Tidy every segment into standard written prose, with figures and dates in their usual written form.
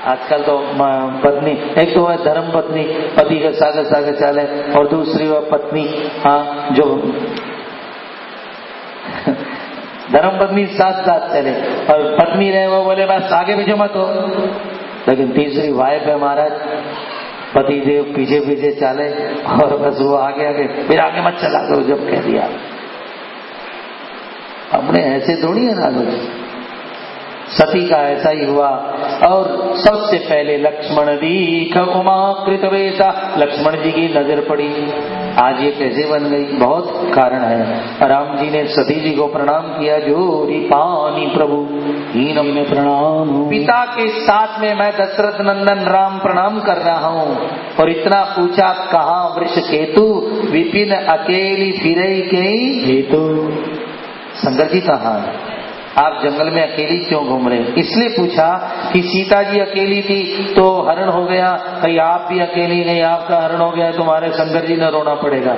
आजकल तो पत्नी, एक तो है धर्म पत्नी, पति का सागर चाले, और दूसरी वह पत्नी जो धर्म पत्नी साथ चले, और पत्नी रहे वो बोले बस आगे पीछे मत हो। लेकिन तीसरी वाइफ है महाराज, पति देव पीछे पीछे चले और बस वो आगे, फिर आगे मत चला करो जब कह दिया। अपने ऐसे थोड़ी है ना लोग। सती का ऐसा ही हुआ। और सबसे पहले लक्ष्मण दीख उमा कृतवेता, लक्ष्मण जी की नजर पड़ी। आज ये कैसे बन गई, बहुत कारण है। राम जी ने सती जी को प्रणाम किया, जोरी पानी प्रभु हीनम में प्रणाम, पिता के साथ में मैं दशरथ नंदन राम प्रणाम कर रहा हूँ। और इतना पूछा, कहाँ वृष केतु विपिन अकेली फिरे के हेतु, शंकर जी कहाँ, आप जंगल में अकेली क्यों घूम रहे? इसलिए पूछा कि सीता जी अकेली थी तो हरण हो गया, कहीं आप भी अकेली नहीं, आपका हरण हो गया, तुम्हारे शंकर जी ने रोना पड़ेगा।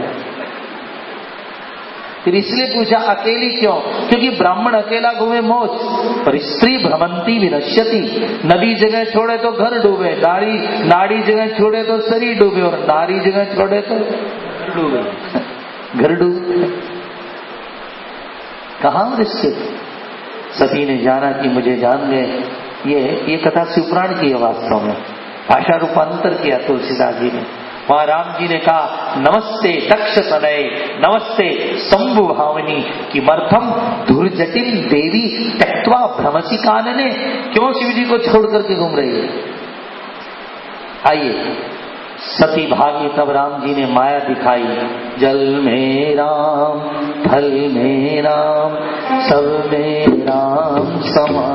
फिर इसलिए पूछा अकेली क्यों? क्योंकि ब्राह्मण अकेला घूमे मौज, पर स्त्री भ्रमंती विनश्यति, नदी जगह छोड़े तो घर डूबे, नाड़ी जगह छोड़े तो शरीर डूबे, और नारी जगह छोड़े तो डूबे, घर डूबे। कहाँ रिश्ते? सती ने जाना कि मुझे जान गए। ये कथा शिवपुराण की है वास्तव में, भाषा रूपांतर किया तुलसीदास जी ने। वहां राम जी ने कहा, नमस्ते दक्ष तनय नमस्ते शंभु भावनी, किमर्थम धुर्जटिल देवी त्यक्त्वा भ्रमसी कानने, क्यों शिव जी को छोड़ करके घूम रही है? आइए, सती भागी तब राम जी ने माया दिखाई, जल में राम थल में राम सब में राम समा,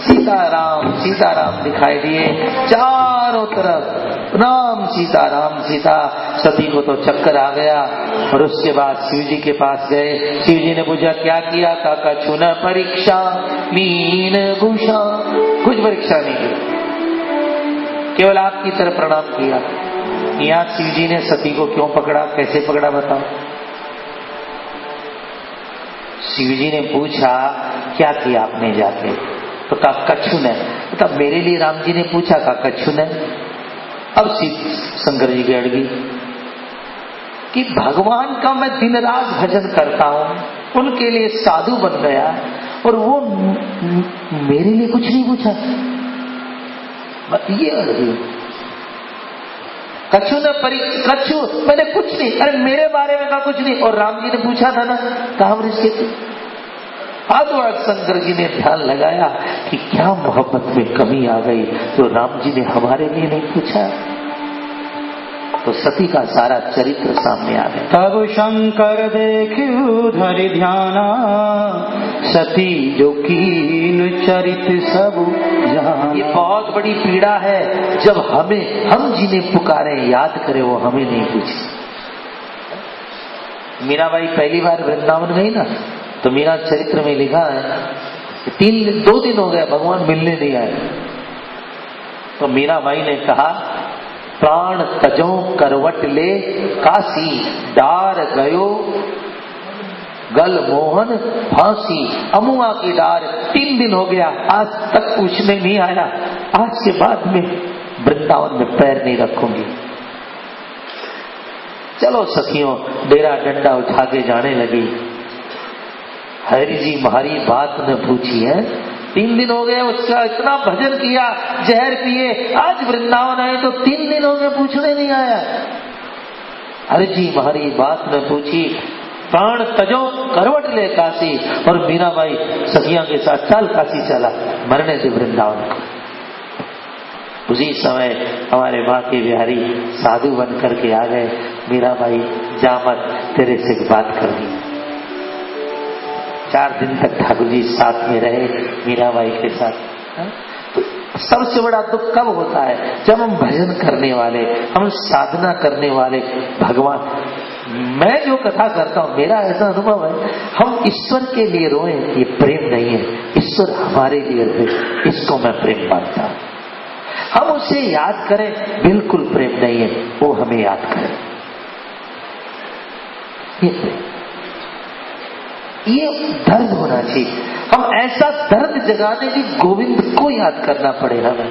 सीताराम दिखाई दिए चारों तरफ, राम सीता। सती को तो चक्कर आ गया। और उसके बाद शिव जी के पास गए, शिव जी ने पूछा क्या किया? काका छुना परीक्षा मीन भूषा, कुछ परीक्षा नहीं की, केवल आपकी तरफ प्रणाम किया। यहाँ शिव जी ने सती को क्यों पकड़ा, कैसे पकड़ा बताओ? शिव जी ने पूछा क्या किया आपने जाके? तो कहा कछु ने। तब मेरे लिए राम जी ने पूछा, कहा कछु ने। अब शंकर जी की अड़गी कि भगवान का मैं दिन रात भजन करता हूँ, उनके लिए साधु बन गया, और वो मेरे लिए कुछ नहीं पूछा। ये अड़गी कछु मैंने कुछ नहीं, अरे मेरे बारे में कहा कुछ नहीं, और राम जी ने पूछा था ना, कहाँ रिश्ते थे? अब शंकर जी ने ध्यान लगाया कि क्या मोहब्बत में कमी आ गई, तो राम जी ने हमारे लिए नहीं पूछा। तो सती का सारा चरित्र सामने आ गया। तब शंकर देखियो धरि ध्याना, सती जो कीन चरित सब जाना। ये बहुत बड़ी पीड़ा है जब हम जिन्हें पुकारे याद करे, वो हमें नहीं पूछे। मीराबाई पहली बार वृंदावन गई ना, तो मीरा चरित्र में लिखा है 2 दिन हो गए भगवान मिलने नहीं आए। तो मीराबाई ने कहा, प्राण तजो करवट ले काशी, डार गयो गल मोहन फांसी। अमुआ की डार 3 दिन हो गया, आज तक पूछने नहीं आया, आज के बाद में वृंदावन में पैर नहीं रखूंगी। चलो सखियों, डेरा डंडा उठा के जाने लगी। हरि जी हमारी बात न पूछी है, 3 दिन हो गए उसका इतना भजन किया, जहर पिए, आज वृंदावन आए तो 3 दिन हो गए पूछने नहीं आया। हरि जी हमारी बात न पूछी, प्राण तजो करवट ले काशी। और मीराबाई सखिया के साथ चल काशी चला, मरने से वृंदावन को। उसी समय हमारे माँ के बिहारी साधु बन करके आ गए। मीराबाई जा मत, तेरे से बात करनी। 4 दिन तक ठाकुर जी साथ में रहे मीराबाई के साथ। तो सबसे बड़ा दुख कब होता है? जब हम भजन करने वाले, हम साधना करने वाले भगवान, मैं जो कथा करता हूँ मेरा ऐसा अनुभव है, हम ईश्वर के लिए रोए, ये प्रेम नहीं है, ईश्वर हमारे लिए रोए, इसको मैं प्रेम मानता हूँ। हम उसे याद करें, बिल्कुल प्रेम नहीं है, वो हमें याद करे, ये दर्द होना चाहिए। हम ऐसा दर्द जगाने की गोविंद को याद करना पड़े हमें।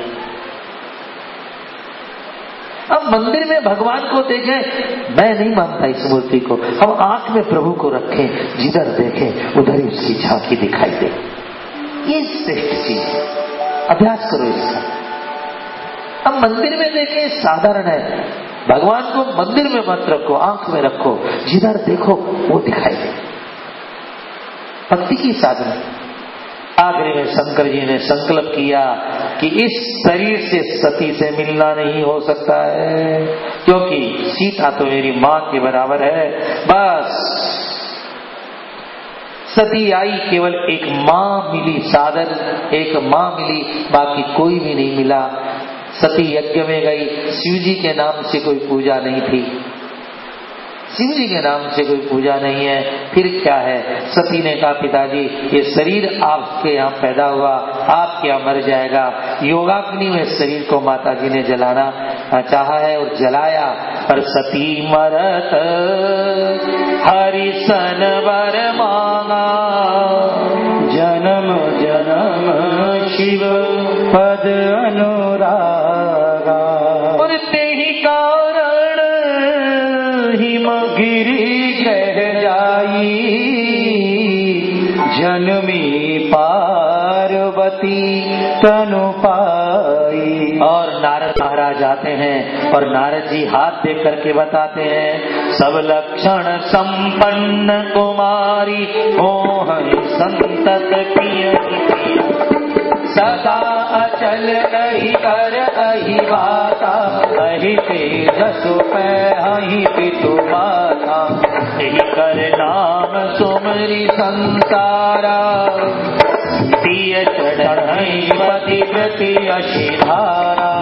हम मंदिर में भगवान को देखें, मैं नहीं मानता इस मूर्ति को, हम आंख में प्रभु को रखें, जिधर देखें उधर ही उसकी झांकी दिखाई दे। ये श्रेष्ठ चीज है, अभ्यास करो इसका। हम मंदिर में देखें साधारण है, भगवान को मंदिर में मत रखो, आंख में रखो, जिधर देखो वो दिखाई दे। भक्ति की साधना। आखिरी में शंकर जी ने संकल्प किया कि इस शरीर से सती से मिलना नहीं हो सकता है, क्योंकि सीता तो मेरी माँ के बराबर है। बस सती आई, केवल एक माँ मिली, साधन एक माँ मिली, बाकी कोई भी नहीं मिला। सती यज्ञ में गई, शिव जी के नाम से कोई पूजा नहीं थी, शिव जी के नाम से कोई पूजा नहीं है, फिर क्या है। सती ने कहा पिताजी ये शरीर आपके यहाँ पैदा हुआ, आपके यहाँ मर जाएगा। योगाग्नि में शरीर को माता जी ने जलाना चाहा है और जलाया, पर सती मरत हरिसन वर मांगा, जन्म जन्म शिव पद अनुरागा, और तेहि कारण हिमगिरि ग्रह जाई, जन्मी पार्वती तनु पाई। और नारद महाराज आते हैं और नारद जी हाथ देख करके बताते हैं, सब लक्षण संपन्न कुमारी मोहन संतत प्रिय, सदा अचल रही कर अहि बाता, अहि तेजस अहि पितु माता, यही कर नाम सुमरि संसारा, प्रिय चढ़ई पति प्रति अशिधारा।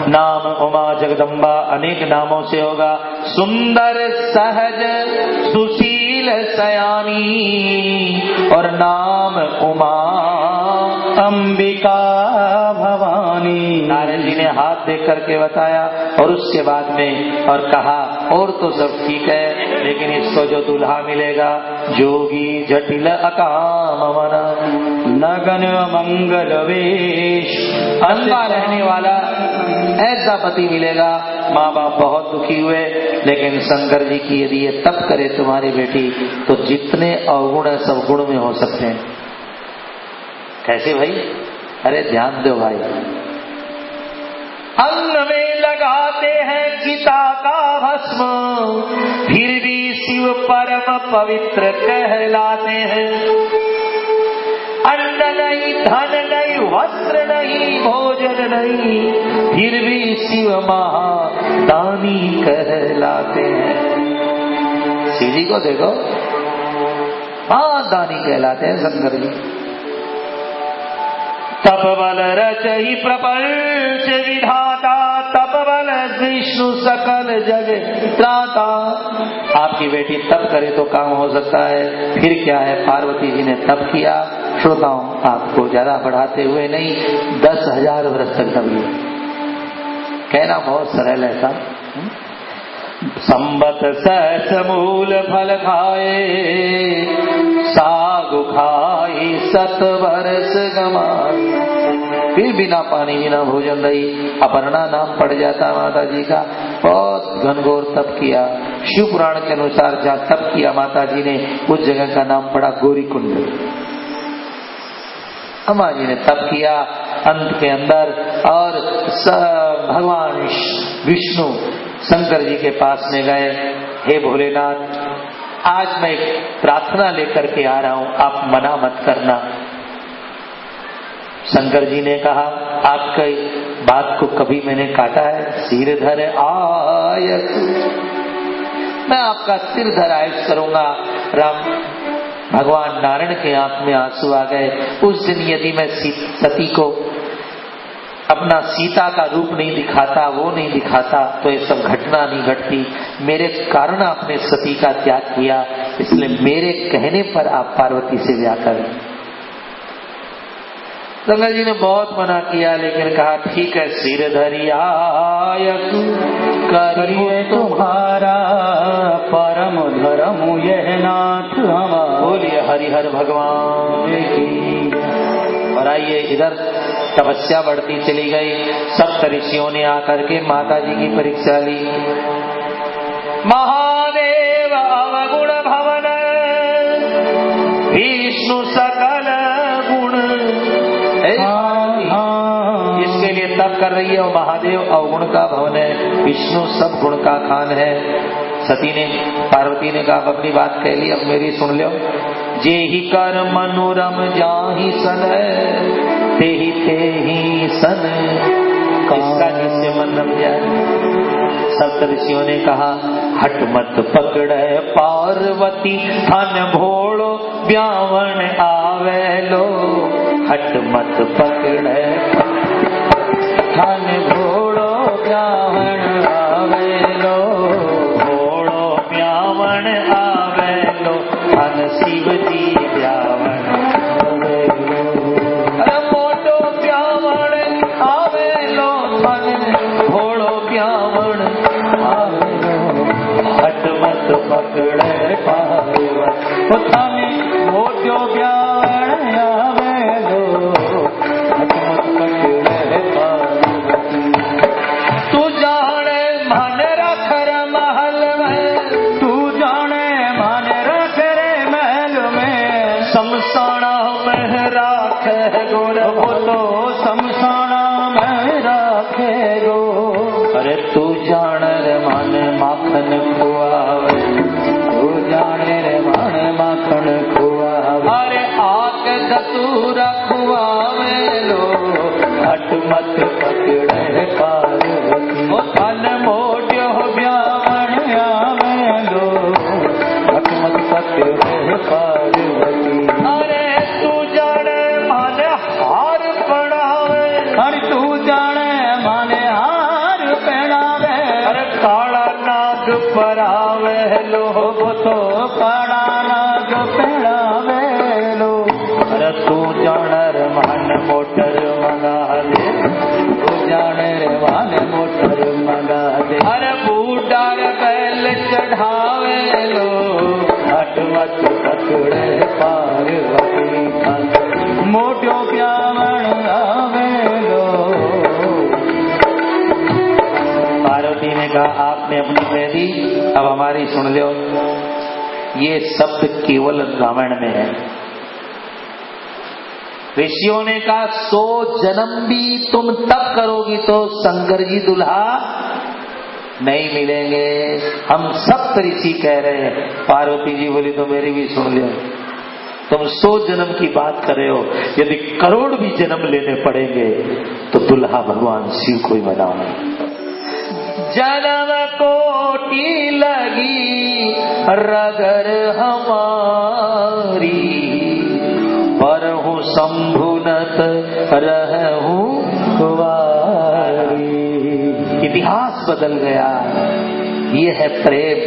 नाम उमा जगदम्बा अनेक नामों से होगा, सुंदर सहज सुशील सयानी, और नाम उमा अंबिका भवानी। नारद जी ने हाथ देख करके बताया और उसके बाद में और कहा और तो सब ठीक है, लेकिन इसको जो दूल्हा मिलेगा जोगी जटिल अकाम मना, नगन मंगल वेश, अंधा रहने वाला ऐसा पति मिलेगा। माँ बाप बहुत दुखी हुए, लेकिन शंकर जी की यदि ये तप करे तुम्हारी बेटी तो जितने अवगुण है सब गुण में हो सकते हैं। कैसे भाई? अरे ध्यान दो भाई, अंग में लगाते हैं चिता का भस्म, फिर भी शिव परम पवित्र कहलाते हैं। अन्न नहीं, धन नहीं, वस्त्र नहीं, भोजन नहीं, फिर भी शिव महादानी कहलाते हैं। शिव जी को देखो, महादानी कहलाते हैं शंकर जी। तप बल रचहि प्रपंच विधाता, तप बल विष्णु सकल जग त्राता। आपकी बेटी तप करे तो काम हो सकता है। फिर क्या है, पार्वती जी ने तप किया। श्रोताओं, आपको ज्यादा बढ़ाते हुए नहीं, 10,000 वर्ष तक तप किया। कहना बहुत सरल है था। संबत सहस मूल फल खाए, सागु खाई 7 वर्ष गमाए। फिर बिना पानी बिना भोजन रही। अपर्णा नाम पड़ जाता माता जी का। बहुत घनघोर तप किया। शिव पुराण के अनुसार जहाँ तप किया माता जी ने, उस जगह का नाम पड़ा गौरी कुंड। अम्मा जी ने तप किया अंत के अंदर, और भगवान विष्णु शंकर जी के पास में गए। हे भोलेनाथ, आज मैं एक प्रार्थना लेकर के आ रहा हूं, आप मना मत करना। शंकर जी ने कहा, आपकी बात को कभी मैंने काटा है? सिर धर आयत, मैं आपका सिर धर आयुष करूंगा। राम भगवान नारायण के आंख में आंसू आ गए। उस दिन यदि मैं सती को अपना सीता का रूप नहीं दिखाता, वो नहीं दिखाता, तो ये सब घटना नहीं घटती। मेरे कारण आपने सती का त्याग किया, इसलिए मेरे कहने पर आप पार्वती से ब्याह करें। शंकर जी ने बहुत मना किया, लेकिन कहा ठीक है, सिर धरिया करिए तुम्हारा परम धर्म यह नाथ हमारा। बोलिए हरिहर भगवान की। और आइए इधर तपस्या बढ़ती चली गई। सब ऋषियों ने आकर के माता जी की परीक्षा ली। महादेव अवगुण भवन विष्णु सकल गुण, इसके लिए तप कर रही है। और महादेव अवगुण का भवन है, विष्णु सब गुण का खान है। सती ने, पार्वती ने कहा अपनी बात कह ली, अब मेरी सुन लो। जे ही कर मनोरम जाहि सन ते ही सन, इसका जिससे मन रम जाए। सप्त ऋषियों ने कहा हट मत पकड़े पार्वती धन भोड़ो ब्यावन आवेलो, हट मत पकड़े धन भोड़ो ब्यावन आवेलो, भोड़ो ब्यावन आवेलो धन शिव जी ब्यावन आवेलो, अरे मोटो ब्यावन आवेलो धन भोड़ो ब्यावन आवेलो, हट मत पकड़े पार्वती धन मोटो ब्यावन आवेलो, हट मत पकड़े पार्वती। तू जाने मन रख रे महल में, तू जाने मन रख रे महल में, समसाना में राखे गोर, वो तो समसाना में राखे गो। अरे तू जान रे मन माखन खुआवे, तू जाने रे मन माखन खुआवे, अरे आके धतूरा खुआवे लो, हट मत पकड़े पार्वती ओ धन मोट्यो ब्यावन आवे लो, हट मत पकड़े पार्वती। अरे तू जाने मन हार पड़ावे, अरे तू जाने मन हार पहनावे, अरे काला नाग परावे लो, वो तो काला नाग पहनावे लो, अरे तू जाने रे मन मोटर मंगा दे, तू जाने रे मन मोटर मंगा दे, अरे बूढ़ार बैल चढ़ावे लो, हट मत पकड़े पार्वती मोटो ब्यावन आवे लो। पार्वती ने कहा आपने अपनी कह दी, अब हमारी सुन लो। ये शब्द केवल रामायण में है। ऋषियों ने कहा 100 जन्म भी तुम तब करोगी तो शंकर जी दुल्हा नहीं मिलेंगे। हम सब ऋषि कह रहे हैं। पार्वती जी बोली तो मेरी भी सुन लो। तुम 100 जन्म की बात कर रहे हो, यदि करोड़ भी जन्म लेने पड़ेंगे तो दुल्हा भगवान शिव को ही बनाओ। जन्म कोटि लगी रगर हमारी, परहु शंभुनत रहूं कुंवारी। इतिहास बदल गया। ये है प्रेम।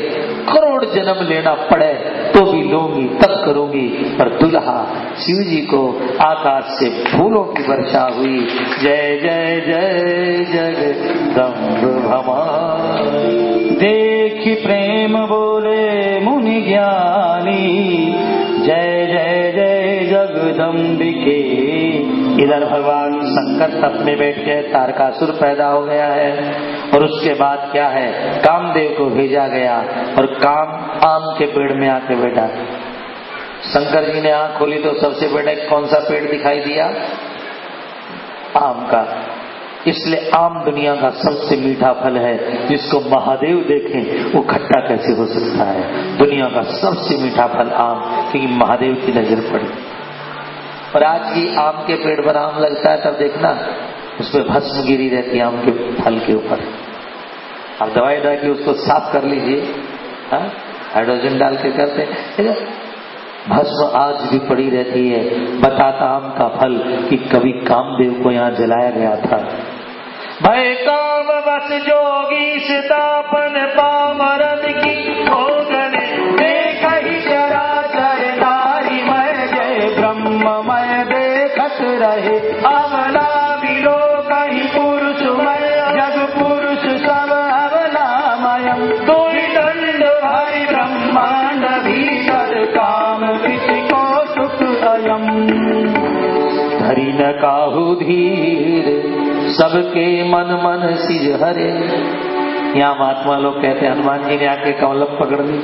करोड़ जन्म लेना पड़े तो भी लूंगी, तब करूंगी। पर दुल्हा शिव जी को आकाश से फूलों की वर्षा हुई। जय जय जय जगदम्ब भवानी। देखी प्रेम बोले मुनि ज्ञानी, जय जय जय जगदम्बिके। इधर भगवान शंकर तप में बैठ गए, तारकासुर पैदा हो गया है। और उसके बाद क्या है, कामदेव को भेजा गया और काम आम के पेड़ में आके बैठा। शंकर जी ने आंख खोली तो सबसे बड़ा कौन सा पेड़ दिखाई दिया? आम का। इसलिए आम दुनिया का सबसे मीठा फल है। जिसको महादेव देखें वो खट्टा कैसे हो सकता है। दुनिया का सबसे मीठा फल आम, क्योंकि महादेव की नजर पड़ी। और आज भी आम के पेड़ पर आम लगता है, तब देखना उसमें भस्म गिरी रहती है आम के फल के ऊपर। आप दवाई डाल के उसको साफ कर लीजिए, हाइड्रोजन डाल के करते हैं, भस्म आज भी पड़ी रहती है। बताता आम का फल कि कभी कामदेव को यहाँ जलाया गया था। भय काम बस जोगी सितापन पामरद की भोगन देखा ही चराचर नारी मय जय ब्रह्ममय देखत रहे। अमला विलो कहीं पुरुषमय जग पुरुष सब अवलामयम। दुई दंड हरि ब्रह्मांड भीतर काम किसी को सुख अयम। धरी न काहू धीर सबके मन मन सिज हरे। यहाँ महात्मा लोग कहते हैं हनुमान जी ने आके कमलम पकड़ ली।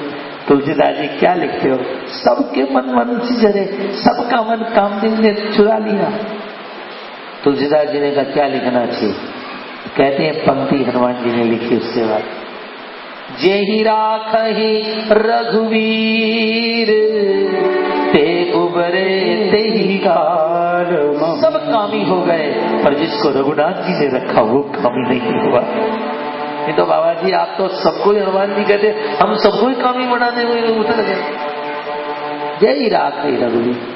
तुलसीदास जी क्या लिखते हो? सबके मन मन सिज हरे, सबका मन कामदेव ने चुरा लिया। तुलसीदास जी ने कहा क्या लिखना चाहिए? कहते हैं पंक्ति हनुमान जी ने लिखी उससे बाद, जेहि राखहि रघुवीर ते उबरे तेहि काल। सब कामी हो गए पर जिसको रघुनाथ जी ने रखा वो कामी नहीं हुआ। नहीं तो बाबा जी आप तो सबको हनुमान जी कहते हम सबको ही कामी बनाने में उतर गए। जय राखहि रघुवीर।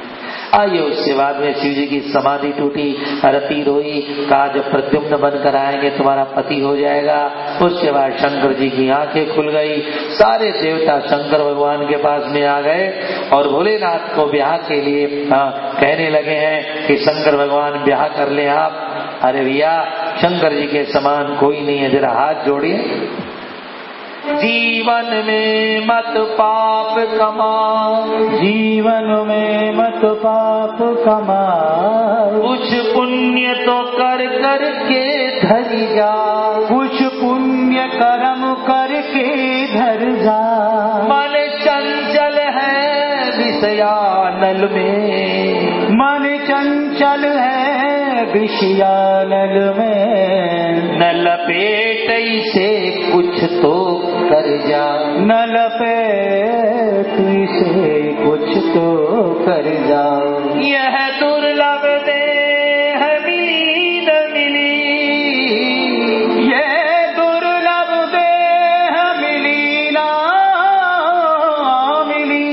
आइए उसके बाद में शिव जी की समाधि टूटी, रति रोई, कहा जब प्रद्युम्न बनकर आएंगे तुम्हारा पति हो जाएगा। उसके बाद शंकर जी की आंखें खुल गई, सारे देवता शंकर भगवान के पास में आ गए और भोलेनाथ को ब्याह के लिए कहने लगे हैं कि शंकर भगवान ब्याह कर ले आप। अरे भैया शंकर जी के समान कोई नहीं है, जरा हाथ जोड़िए। जीवन में मत पाप कमा, जीवन में मत पाप कमा, कुछ पुण्य तो कर करके धर जा, कुछ पुण्य कर्म करके धर जा। मन चंचल है विषयानल में, मन चंचल है विषयानल में, न लपेट से कुछ तो कर जा, न लपेट से कुछ तो कर जा। यह दुर्लभ देह मिली न मिली, यह दुर्लभ देह मिली ना मिली,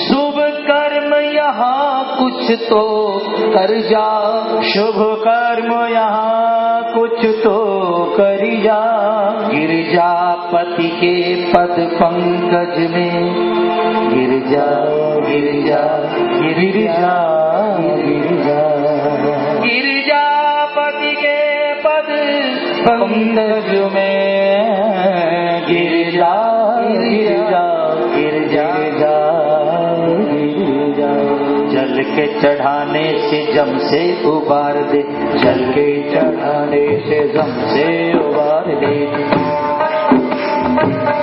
शुभ कर्म यहाँ कुछ तो कर जा, शुभ कर्म यहाँ कुछ तो कर जा। गिरजापति के पद पंकज में, गिरजा गिरजा गिरजा गिरजा, गिरजापति के पद पंकज में, गिरजा गिरजा गिरजा गिरजा। जल के चढ़ाने से जम से उबार दे, जल के चढ़ाने से जम से उबार दे,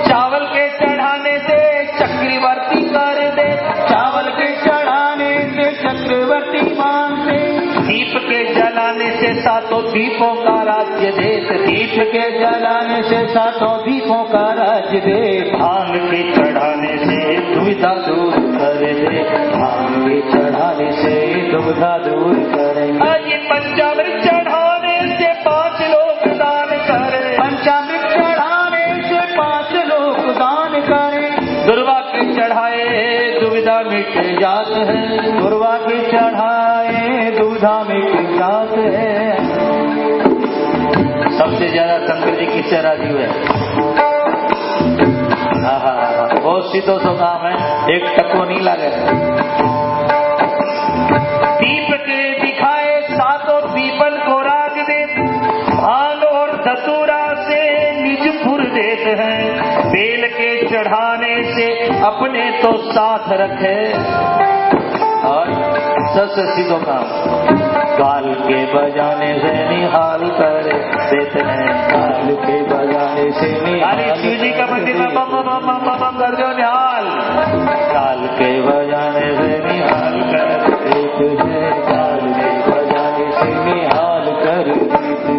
चावल के चढ़ाने से चक्रवर्ती कर दे, चावल के चढ़ाने से चक्रवर्ती मान दे, दीप के जलाने से सातों दीपों का राज्य दे, दीप के जलाने से सातों दीपों का राज्य दे, भांग के चढ़ाने से दुविधा दूर कर दे, भांग के चढ़ाने से दुविधा दूर करेंगे। ये पंचामृत चढ़ाने से 5 लोग दान करे, पंचामृत चढ़ाने से 5 लोग दान करें। दुर्वा के चढ़ाए दुविधा मिट जात है, दुर्वा के चढ़ाए दुविधा मिट जात है। सबसे ज्यादा शंकर जी किससे राजी हुए? बहुत सीधो सो काम है, एक टको नहीं लगे। दीप के दिखाए सातों पीपल को राग दे, भांग और धतूरा से निजपुर देते हैं, बेल के चढ़ाने से अपने तो साथ रखे। और सबसे सीधो काम, गाल के बजाने से निहाल कर देते हैं, गाल के बजाने से निहाल शिव जी का मंदिर में बम बम बम बम बम कर दो निहाल, गाल के बजाने से निहाल कर देते हैं, गाल के बजाने से निहाल कर देते,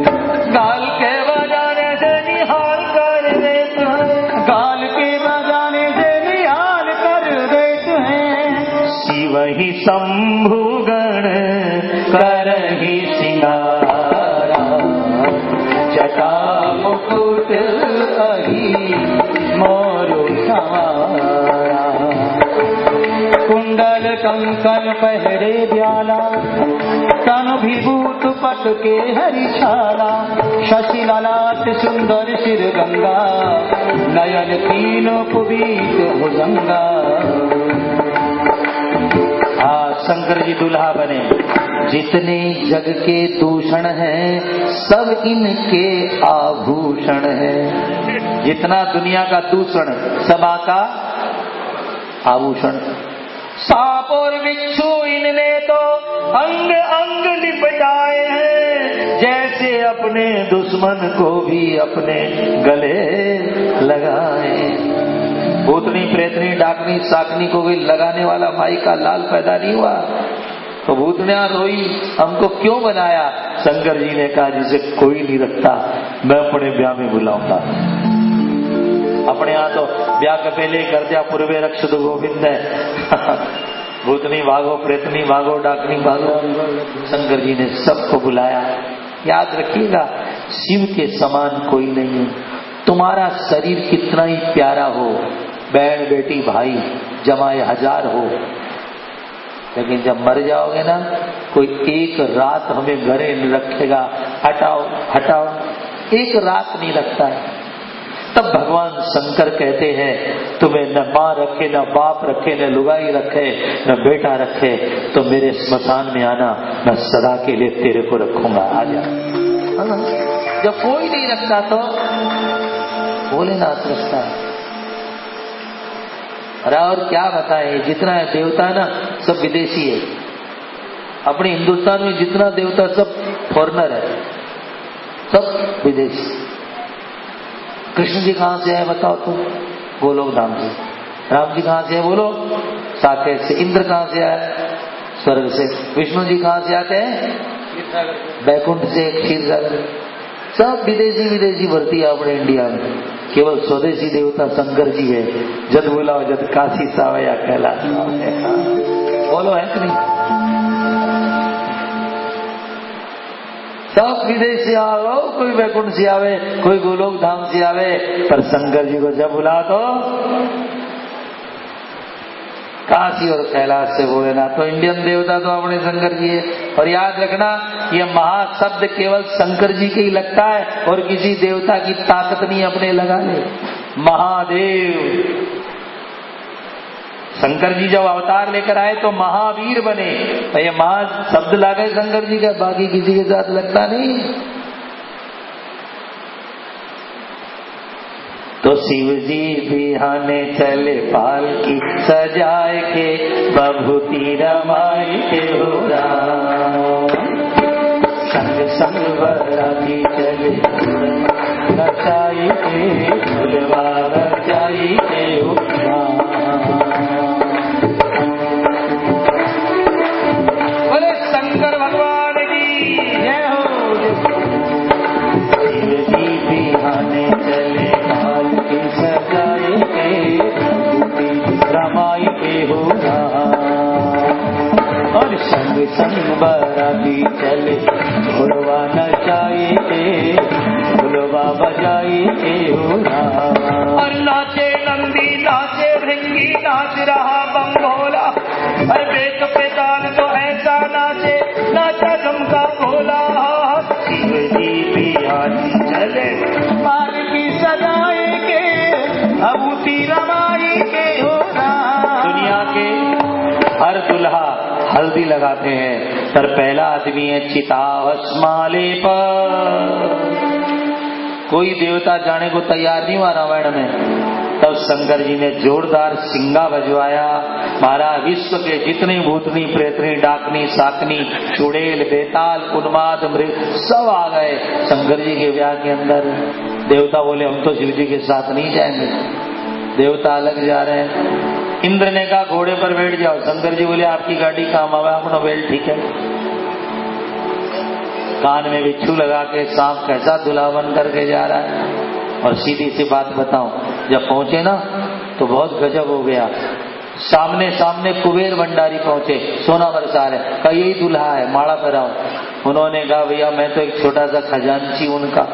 गाल के बजाने से निहाल कर देते हैं, गाल के बजाने से निहाल कर देते हैं। शिव ही शंभु गण करहि सिंगारा, जटा मुकुट अहि मोरु सवारा, कुंडल कंकन पहरे ब्याला, तन विभूत पट के हरिछाला, शशि ललाट सुंदर सिर गंगा, नयन तीनों कुबीत भुजंगा। शंकर जी दुल्हा बने। जितने जग के दूषण हैं सब इनके आभूषण हैं। जितना दुनिया का दूषण सब का आभूषण। सांप और बिच्छू इनने तो अंग अंग लिपटाए हैं, जैसे ऐसे अपने दुश्मन को भी अपने गले लगाए। भूतनी प्रेतनी डाकनी साकनी को भी लगाने वाला भाई का लाल पैदा नहीं हुआ। तो भूतनिया रोई, हमको क्यों बनाया? शंकर जी ने कहा जिसे कोई नहीं रखता मैं अपने ब्याह में बुलाऊंगा। अपने यहाँ तो ब्याह के पहले ही कर दिया, पूर्वे रक्ष दो गोविंद है। भूतनी भागो, प्रेतनी भागो, डाकनी भागो। शंकर जी ने सबको बुलाया। याद रखिएगा, शिव के समान कोई नहीं है। तुम्हारा शरीर कितना ही प्यारा हो, बहन बेटी भाई जमाए 1000 हो, लेकिन जब मर जाओगे ना, कोई एक रात हमें घरे नहीं रखेगा। हटाओ हटाओ, एक रात नहीं रखता है। तब भगवान शंकर कहते हैं तुम्हें न माँ रखे, न बाप रखे, न लुगाई रखे, न बेटा रखे, तो मेरे स्मशान में आना, मैं सदा के लिए तेरे को रखूंगा। आजा। जब कोई नहीं रखता तो भोलेनाथ रखता है। अरे और क्या बताएं, जितना है देवता ना सब विदेशी है। अपने हिंदुस्तान में जितना देवता सब फॉरेनर है, सब विदेशी। कृष्ण जी कहाँ से है बताओ तुम? गोलोक धाम से। राम जी कहाँ से है बोलो? साकेत से। इंद्र कहाँ से आया? स्वर्ग से। विष्णु जी कहाँ से आते हैं? बैकुंठ से, क्षीरसागर। सब विदेशी विदेशी भर्ती है अपने इंडिया में। केवल स्वदेशी देवता शंकर जी है। जद बुलाओ जद काशी सावया कैलाश बोलो, है कि नहीं? सब विदेश से आओ, कोई वैकुंठ से आवे, कोई गोलोक धाम से आवे, पर शंकर जी को जब बुला तो काशी और कैलाश से बोले ना। तो इंडियन देवता तो अपने शंकर जी है। और याद रखना, ये महाशब्द केवल शंकर जी के ही लगता है और किसी देवता की ताकत नहीं अपने लगा ले। महादेव शंकर जी जब अवतार लेकर आए तो महावीर बने, तो ये महा शब्द लगे शंकर जी का, बाकी किसी के साथ लगता नहीं। तो शिव जी बिहाने चले पालकी सजाए के, बभूति रमाई के हो राम। संग संग बराती चले नचाई के, झुलवा नचाई के हो राम। बोले शंकर भगवान की जय हो। शिव जी बिहाने चले पालकी सजाए के, रमाई के हो और संग संग बराती चले, ढोलवा नचाए के, ढोलवा बजाए के हो और नाचे नंदी नाचे भृंगी, नाच रहा बम भोला। अरे बेक पे ताल तो ऐसा नाचे, नाचा झुमका भोला। शिव जी बिहानी चले पालकी सजाए के, भभूति रमाई के हो। दुनिया के हर दुल्हा हल्दी लगाते हैं, पर पहला आदमी है चिता भस्माले पर। कोई देवता जाने को तैयार नहीं हुआ रामायण में। तब शंकर जी ने जोरदार सिंगा बजवाया। महाराज विश्व के जितनी भूतनी प्रेतनी डाकनी साकनी चुड़ैल बेताल उन्माद मृग सब आ गए शंकर जी के ब्याह के अंदर। देवता बोले हम तो शिव जी के साथ नहीं जाएंगे, देवता अलग जा रहे हैं। इंद्र ने कहा घोड़े पर बैठ जाओ। शंकर जी बोले आपकी गाड़ी काम आवा, अपना बैल ठीक है। कान में बिच्छू लगा के सांप कैसा दूल्हा बन करके जा रहा है। और सीधी सी बात बताऊं, जब पहुंचे ना तो बहुत गजब हो गया। सामने सामने कुबेर भंडारी पहुंचे, सोना बरसा रहे। कहा यही दूल्हा है, माला कराओ। उन्होंने कहा भैया मैं तो एक छोटा सा खजांची उनका।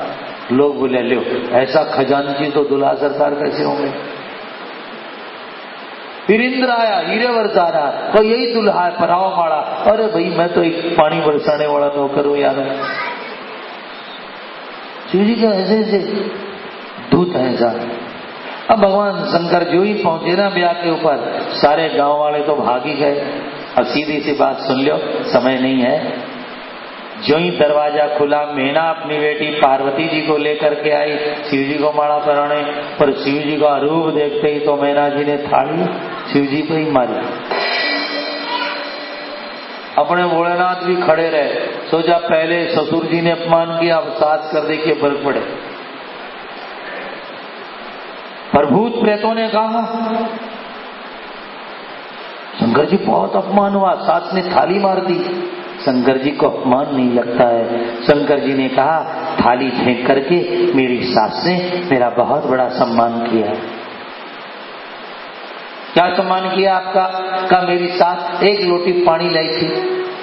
लोग बोले लो ऐसा खजांची तो दूल्हा सरकार कैसे होंगे। फिर इंद्र आया, हीरे बरसा रहा, तो यही दूल्हा है, पराओ माड़ा। अरे भाई मैं तो एक पानी बरसाने वाला नौकर हूं यार। शिव जी के ऐसे ऐसे दूत है ऐसा। अब भगवान शंकर जो ही पहुंचे ना ब्याह के ऊपर, सारे गांव वाले तो भाग ही गए। अब सीधी सी बात सुन लो, समय नहीं है। जो ही दरवाजा खुला, मीना अपनी बेटी पार्वती जी को लेकर के आई शिव जी को माला पहनाने। पर शिव जी का रूप देखते ही तो मीना जी ने थाली शिव जी पे ही मारी। अपने भोलेनाथ भी खड़े रहे। सोचा पहले ससुर जी ने अपमान किया, अब सास कर देखिए फर्क पड़े। पर भूत प्रेतों ने कहा, शंकर जी बहुत अपमान हुआ, सास ने थाली मार दी। शंकर जी को अपमान नहीं लगता है। शंकर जी ने कहा, थाली फेंक करके मेरी सास ने मेरा बहुत बड़ा सम्मान किया। क्या सम्मान किया आपका? कहा मेरी सास एक लोटी पानी लाई थी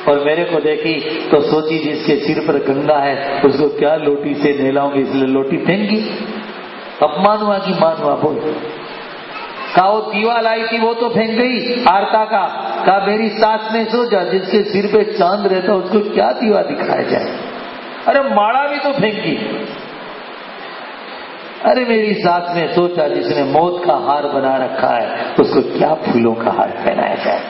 और मेरे को देखी तो सोची जिसके सिर पर गंगा है उसको क्या लोटी से नहलाऊंगी, इसलिए लोटी फेंकी। अपमान हुआ कि मान हुआ? बोल। कहा वो दीवा लाई थी वो तो फेंक गई आरता का। कहा मेरी सास ने सोचा जिसके सिर पे चांद रहता उसको क्या दीवा दिखाया जाए। अरे माड़ा भी तो फेंकी। अरे मेरी सास ने सोचा जिसने मौत का हार बना रखा है उसको क्या फूलों का हार पहनाया जाए।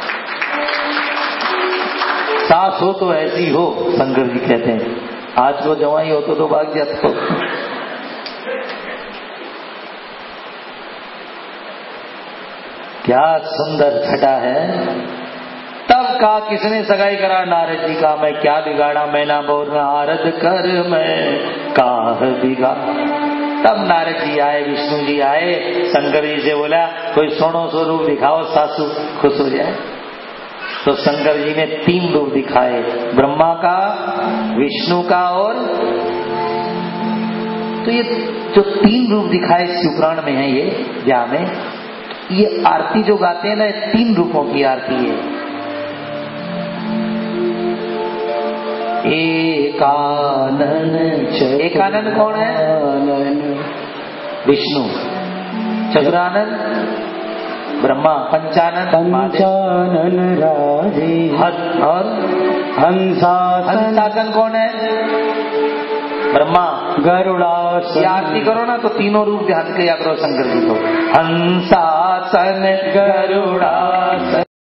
सास हो तो ऐसी हो, शंकर जी कहते हैं। आज वो जवाई हो तो भाग जाता हो। क्या सुंदर छटा है। तब कहा किसने सगाई करा? नारद जी का। मैं क्या बिगाड़ा? मैं ना बोल नारद कर मैं काह बिगाड़ा। तब नारद जी आए, विष्णु जी आए, शंकर जी से बोला कोई सोनो स्वरूप दिखाओ सासू खुश हो जाए। तो शंकर जी ने 3 रूप दिखाए, ब्रह्मा का, विष्णु का और। तो ये जो 3 रूप दिखाए शिवपुराण में है, ये ब्याह में, ये आरती जो गाते हैं ना, 3 रूपों की आरती है। एकानन। एकानन कौन है? विष्णु। चतुरानन ब्रह्मा। पंचानन राजे। और हंसासन कौन है? ब्रह्मा। गरुड़ासन। आरती करो ना तो 3 रूप ध्यान किया करो शंकर जी को। हंसासन गरुड़ासन